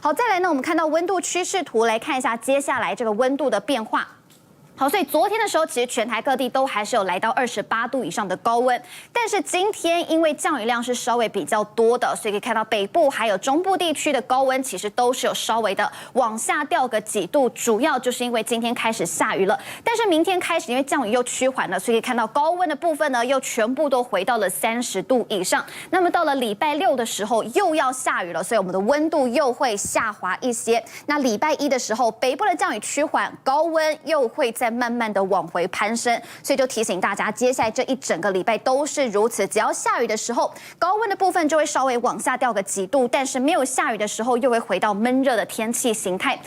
好，再来呢，我们看到温度趋势图，来看一下接下来这个温度的变化。 好，所以昨天的时候，其实全台各地都还是有来到28度以上的高温，但是今天因为降雨量是稍微比较多的，所以可以看到北部还有中部地区的高温其实都是有稍微的往下掉个几度，主要就是因为今天开始下雨了，但是明天开始因为降雨又趋缓了，所以可以看到高温的部分呢又全部都回到了30度以上。那么到了礼拜六的时候又要下雨了，所以我们的温度又会下滑一些。那礼拜一的时候，北部的降雨趋缓，高温又会再慢慢的往回攀升，所以就提醒大家，接下来这一整个礼拜都是如此。只要下雨的时候，高温的部分就会稍微往下掉个几度，但是没有下雨的时候，又会回到闷热的天气形态。